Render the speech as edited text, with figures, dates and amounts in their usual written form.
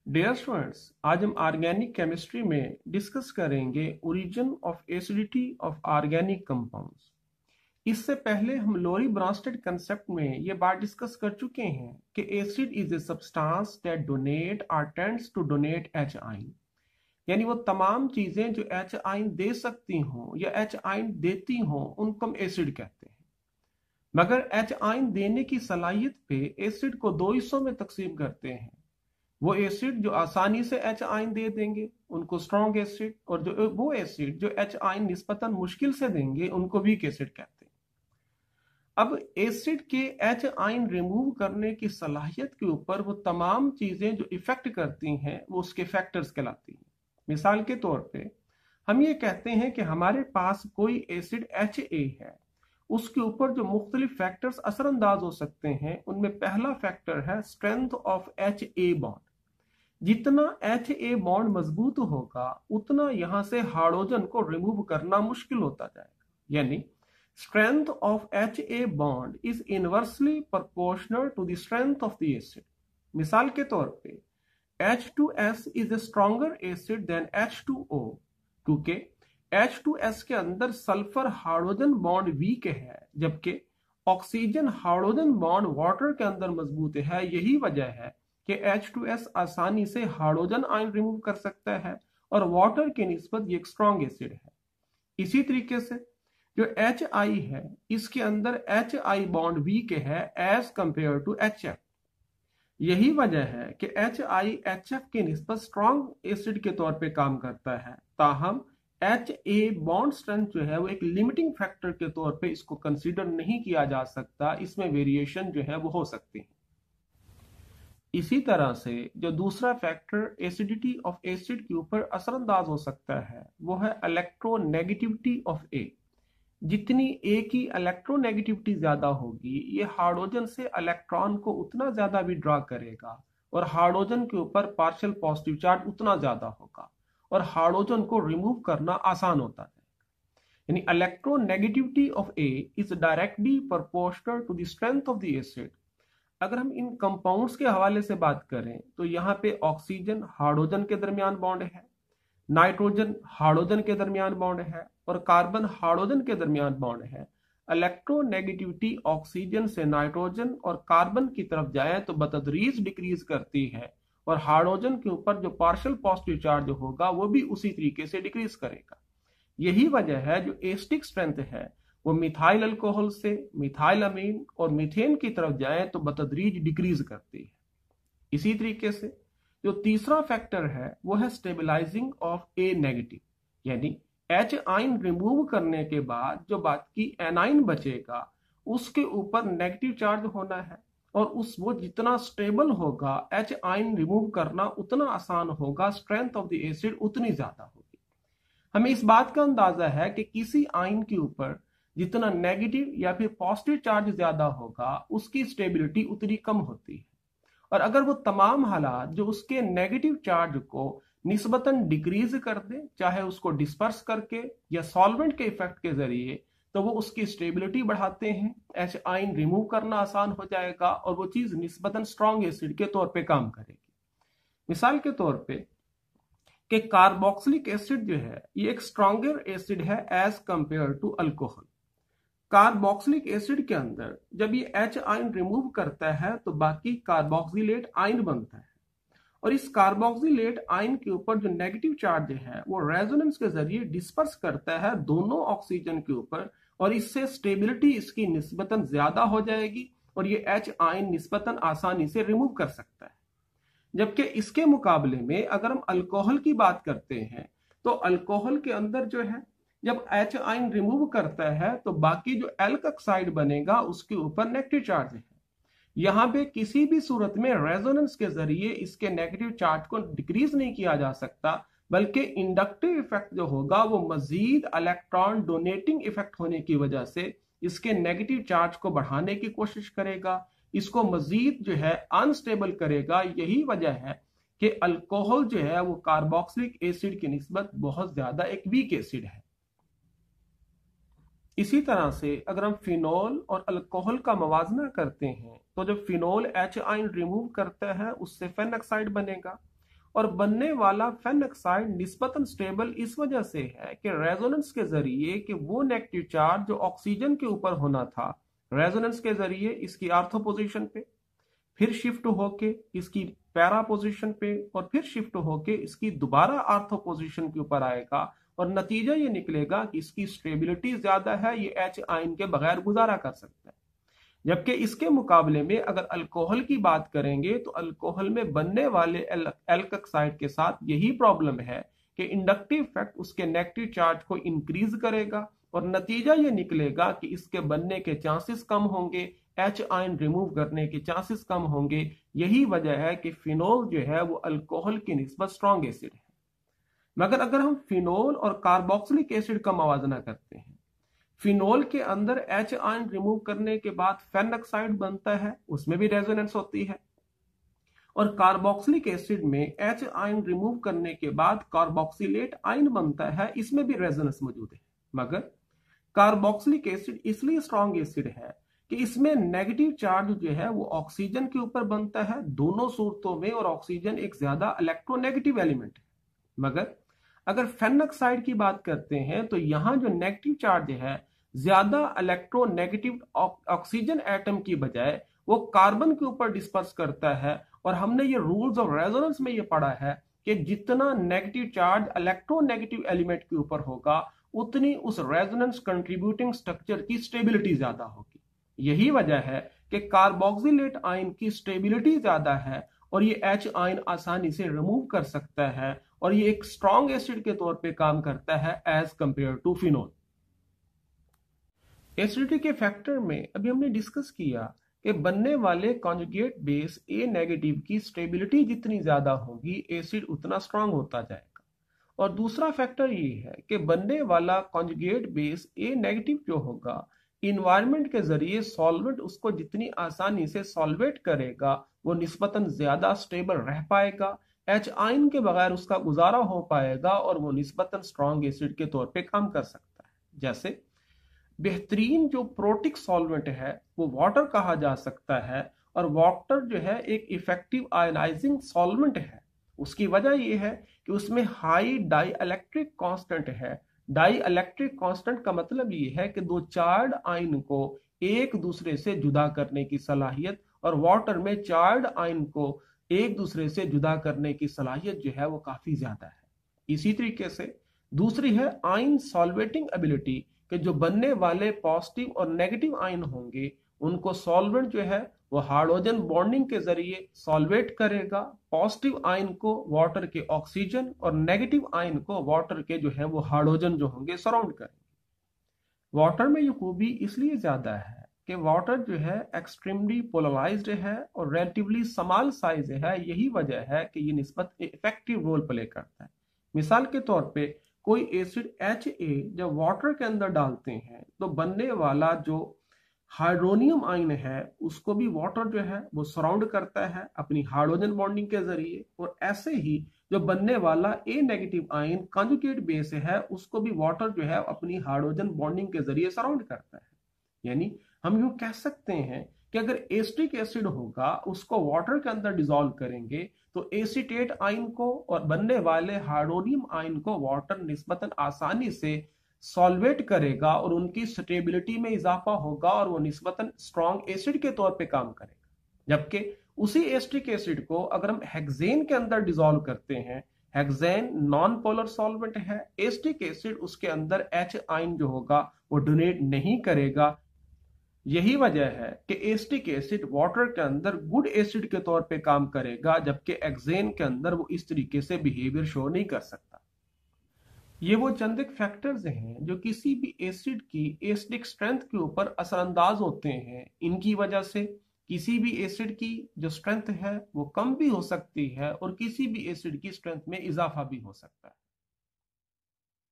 Dear students, आज हम organic chemistry में डिस्कस करेंगे origin of acidity of organic compounds. इससे पहले हम लोरी ब्रॉन्स्टेड कंसेप्ट में ये बात डिस्कस कर चुके हैं कि acid is a substance that donate और टेंड्स टू डोनेट एच आइन, यानी वो तमाम चीजें जो एच आइन दे सकती हों या एच आइन देती हों उनको हम एसिड कहते हैं। मगर एच आइन देने की सलाहियत पे एसिड को दो हिस्सों में तकसीम करते हैं। वो एसिड जो आसानी से एच आइन दे देंगे उनको स्ट्रॉन्ग एसिड, और जो वो एसिड जो एच आइन निस्बतन मुश्किल से देंगे उनको वीक एसिड कहते हैं। अब एसिड के एच आइन रिमूव करने की सलाहियत के ऊपर वो तमाम चीजें जो इफेक्ट करती हैं वो उसके फैक्टर्स कहलाती हैं। मिसाल के तौर पे हम ये कहते हैं कि हमारे पास कोई एसिड HA है, उसके ऊपर जो मुख्तलिफ फैक्टर्स असरअंदाज हो सकते हैं उनमें पहला फैक्टर है स्ट्रेंथ ऑफ HA बॉन्ड। जितना HA बॉन्ड मजबूत होगा उतना यहां से हाइड्रोजन को रिमूव करना मुश्किल होता जाएगा, यानी strength of HA bond is inversely proportional to the strength of the acid. मिसाल के तौर पे H2S is a stronger acid than H2O, क्योंकि H2S के अंदर सल्फर हाइड्रोजन बॉन्ड वीक है जबकि ऑक्सीजन हाइड्रोजन बॉन्ड वाटर के अंदर मजबूत है। यही वजह है कि H2S आसानी से हाइड्रोजन आयन रिमूव कर सकता है और वाटर के निस्बत ये एक स्ट्रॉन्ग एसिड है। इसी तरीके से जो HI है इसके अंदर HI बॉन्ड वीक है एज कंपेयर टू HF। यही वजह है कि HI HF के निस्बत स्ट्रॉन्ग एसिड के तौर पे काम करता है, ताहम HA बॉन्ड स्ट्रेंथ जो है वो एक लिमिटिंग फैक्टर के तौर पे इसको कंसीडर नहीं किया जा सकता, इसमें वेरिएशन जो है वो हो सकती है। इसी तरह से जो दूसरा फैक्टर एसिडिटी ऑफ एसिड के ऊपर असरअंदाज हो सकता है वो है इलेक्ट्रोनेगेटिविटी ऑफ ए। जितनी ए की इलेक्ट्रोनेगेटिविटी ज्यादा होगी ये हाइड्रोजन से इलेक्ट्रॉन को उतना ज्यादा विड्रॉ करेगा और हाइड्रोजन के ऊपर पार्शियल पॉजिटिव चार्ज उतना ज्यादा होगा और हाइड्रोजन को रिमूव करना आसान होता है। यानी electronegativity of A is directly proportional to the strength of the acid. अगर हम इन कंपाउंड्स के हवाले से बात करें तो यहाँ पे ऑक्सीजन हाइड्रोजन के दरमियान बॉन्ड है, नाइट्रोजन हाइड्रोजन के दरमियान बॉन्ड है और कार्बन हाइड्रोजन के दरमियान बॉन्ड है। इलेक्ट्रोनेगेटिविटी ऑक्सीजन से नाइट्रोजन और कार्बन की तरफ जाए तो बतदरीज डिक्रीज करती है और हाइड्रोजन के ऊपर जो पार्शियल पॉजिटिव चार्ज होगा वो भी उसी तरीके से डिक्रीज करेगा। यही वजह है जो एसिडिक स्ट्रेंथ है वो मिथाइल अल्कोहल से मिथाइल अमीन और मीथेन की तरफ जाए तो बतदरीज डिक्रीज करती है। इसी तरीके से जो तीसरा फैक्टर है वो है स्टेबलाइजिंग ऑफ ए नेगेटिव, यानी एच आइन रिमूव करने के बाद जो बाकी एनाइन बचेगा उसके ऊपर नेगेटिव चार्ज होना है और वो जितना स्टेबल होगा एच आइन रिमूव करना उतना आसान होगा, स्ट्रेंथ ऑफ द एसिड उतनी ज्यादा होगी। हमें इस बात का अंदाजा है कि किसी आइन के ऊपर जितना नेगेटिव या फिर पॉजिटिव चार्ज ज्यादा होगा उसकी स्टेबिलिटी उतनी कम होती है और अगर वो तमाम हालात जो उसके नेगेटिव चार्ज को निस्बतन डिक्रीज कर दे, चाहे उसको डिस्पर्स करके या सॉल्वेंट के इफेक्ट के जरिए, तो वो उसकी स्टेबिलिटी बढ़ाते हैं, एच आइन रिमूव करना आसान हो जाएगा और वो चीज निस्बतन स्ट्रॉन्ग एसिड के तौर पे काम करेगी। मिसाल के तौर पे कि कार्बोक्सिलिक एसिड जो है ये एक स्ट्रॉन्गर एसिड है as compare to alcohol. Carboxylic acid के अंदर जब ये एच आइन रिमूव करता है तो बाकी कार्बोक्सिलेट आइन बनता है और इस कार्बोक्सिलेट आइन के ऊपर जो नेगेटिव चार्ज है वो रेजोनेंस के जरिए डिस्पर्स करता है दोनों ऑक्सीजन के ऊपर और इससे स्टेबिलिटी इसकी निस्बतन ज्यादा हो जाएगी और ये एच आइन निस्बतन आसानी से रिमूव कर सकता है। जबकि इसके मुकाबले में अगर हम अल्कोहल की बात करते हैं तो अल्कोहल के अंदर जो है जब एच आइन रिमूव करता है तो बाकी जो एल्क ऑक्साइड बनेगा उसके ऊपर नेगेटिव चार्ज है। यहां पे किसी भी सूरत में रेजोनेंस के जरिए इसके नेगेटिव चार्ज को डिक्रीज नहीं किया जा सकता, बल्कि इंडक्टिव इफेक्ट जो होगा वो मजीद इलेक्ट्रॉन डोनेटिंग इफेक्ट होने की वजह से इसके नेगेटिव चार्ज को बढ़ाने की कोशिश करेगा, इसको मजीद जो है अनस्टेबल करेगा। यही वजह है कि अल्कोहल जो है वो कार्बोक्सिलिक एसिड की निस्बत बहुत ज्यादा एक वीक एसिड है। इसी तरह से अगर हम फिनोल और अल्कोहल का मवाजना करते हैं तो जब फिनोल एच आइन रिमूव करता है उससे फेन ऑक्साइड बनेगा और बनने वाला फेनॉक्साइड निस्बतन स्टेबल इस वजह से है कि रेजोनेंस के जरिए कि वो नेगेटिव चार्ज जो ऑक्सीजन के ऊपर होना था, रेजोनेंस के जरिए इसकी आर्थो पोजीशन पे, फिर शिफ्ट होके इसकी पैरा पोजीशन पे, और फिर शिफ्ट होके इसकी दोबारा आर्थो पोजीशन के ऊपर आएगा, और नतीजा ये निकलेगा कि इसकी स्टेबिलिटी ज्यादा है, ये H आयन के बगैर गुजारा कर सकता है। जबकि इसके मुकाबले में अगर अल्कोहल की बात करेंगे तो अल्कोहल में बनने वाले एल्कोक्साइड के साथ यही प्रॉब्लम है कि इंडक्टिव इफेक्ट उसके नेगेटिव चार्ज को इंक्रीज करेगा, और नतीजा ये निकलेगा कि इसके बनने के चांसेस कम होंगे, H आयन रिमूव करने के चांसेस कम होंगे। यही वजह है कि फिनोल जो है वो अल्कोहल की निस्बत स्ट्रॉन्ग एसिड है। मगर अगर हम फिनोल और कार्बोक्सिलिक एसिड का मवाजना करते हैं, फिनोल के अंदर H आयन रिमूव करने के बाद फेनॉक्साइड बनता है, उसमें भी रेजोनेंस होती है, और कार्बोक्सिलिक एसिड में H आयन रिमूव करने के बाद कार्बोक्सिलेट आयन बनता है, इसमें भी रेजोनेंस मौजूद है। मगर कार्बोक्सिलिक एसिड इसलिए स्ट्रॉन्ग एसिड है कि इसमें नेगेटिव चार्ज जो है वो ऑक्सीजन के ऊपर बनता है दोनों सूरतों में, और ऑक्सीजन एक ज्यादा इलेक्ट्रोनेगेटिव एलिमेंट है। मगर अगर फेनॉक्साइड की बात करते हैं तो यहां जो नेगेटिव चार्ज है ज्यादा इलेक्ट्रोनेगेटिव ऑक्सीजन एटम की बजाय वो कार्बन के ऊपर डिस्पर्स करता है, और हमने ये रूल्स ऑफ रेजोनेंस में ये पढ़ा है कि जितना नेगेटिव चार्ज इलेक्ट्रोनेगेटिव एलिमेंट के ऊपर होगा उतनी उस रेजोनेंस कंट्रीब्यूटिंग स्ट्रक्चर की स्टेबिलिटी ज्यादा होगी। यही वजह है कि कार्बोक्सिलेट आयन की स्टेबिलिटी ज्यादा है, और ये H आयन आसानी से रिमूव कर सकता है, और ये एक स्ट्रॉन्ग एसिड के तौर पे काम करता है as compare to phenol. Acidity के फैक्टर में अभी हमने डिस्कस किया कि बनने वाले कॉन्जुगेट बेस A नेगेटिव की स्टेबिलिटी जितनी ज्यादा होगी एसिड उतना स्ट्रांग होता जाएगा। और दूसरा फैक्टर ये है कि बनने वाला कॉन्जुगेट बेस A नेगेटिव जो होगा, इन्वायरमेंट के जरिए सॉल्वेंट उसको जितनी आसानी से सॉल्वेट करेगा वो निस्बतन ज्यादा स्टेबल रह पाएगा, H आयन के बगैर उसका गुजारा हो पाएगा, और वो निस्बतन स्ट्रॉन्ग एसिड के तौर पे काम कर सकता है। जैसे बेहतरीन जो प्रोटिक सॉल्वेंट है वो वाटर कहा जा सकता है, और वाटर जो है एक इफेक्टिव आयनाइजिंग सॉल्वेंट है। उसकी वजह यह है कि उसमें हाई डाई इलेक्ट्रिक कांस्टेंट है। डाई इलेक्ट्रिक कांस्टेंट का मतलब ये है कि दो चार्ड आयन को एक दूसरे से जुदा करने की सलाहियत, और वाटर में चार्ड आयन को एक दूसरे से जुदा करने की सलाहियत जो है वो काफी ज्यादा है। इसी तरीके से दूसरी है आयन सॉल्वेटिंग एबिलिटी, कि जो बनने वाले पॉजिटिव और नेगेटिव आयन होंगे उनको सॉल्वेंट जो है वो हाइड्रोजन बॉन्डिंग के जरिए सॉल्वेट करेगा, पॉजिटिव आयन को वाटर के ऑक्सीजन और नेगेटिव आयन को वाटर के जो है वो हाइड्रोजन जो होंगे सराउंड करेंगे। वाटर में ये खूबी इसलिए ज्यादा है कि वाटर जो है एक्सट्रीमली पोलराइज्ड है और रिलेटिवली स्मॉल साइज है। यही वजह है कि ये निस्बत इफेक्टिव रोल प्ले करता है। मिसाल के तौर पे कोई एसिड HA जब वाटर के अंदर डालते हैं तो बनने वाला जो हाइड्रोनियम आयन है उसको भी वाटर जो है वो सराउंड करता है अपनी हाइड्रोजन बॉन्डिंग के जरिए, और ऐसे ही जो बनने वाला A negative ion conjugate base है उसको भी वाटर जो है अपनी हाइड्रोजन बॉन्डिंग के जरिए सराउंड करता है। यानी हम यूं कह सकते हैं कि अगर एसिटिक एसिड होगा उसको वाटर के अंदर डिसॉल्व करेंगे तो एसीटेट आयन को और बनने वाले हाइड्रोनियम आयन को वाटर निस्बतन आसानी से सॉल्वेट करेगा, और उनकी स्टेबिलिटी में इजाफा होगा, और वो निस्बतन स्ट्रॉन्ग एसिड के तौर पे काम करेगा। जबकि उसी एसिटिक एसिड को अगर हम हेक्सेन के अंदर डिसॉल्व करते हैं, हेक्सेन नॉन पोलर सॉल्वेंट है, एसिटिक एसिड उसके अंदर H आयन जो होगा वो डोनेट नहीं करेगा। यही वजह है कि एसिटिक एसिड वाटर के अंदर गुड एसिड के तौर पे काम करेगा, जबकि हेक्सेन के अंदर वो इस तरीके से बिहेवियर शो नहीं कर सकता। ये वो चंद एक फैक्टर्स हैं जो किसी भी एसिड की एसिडिक स्ट्रेंथ के ऊपर असरअंदाज होते हैं। इनकी वजह से किसी भी एसिड की जो स्ट्रेंथ है वो कम भी हो सकती है, और किसी भी एसिड की स्ट्रेंथ में इजाफा भी हो सकता है।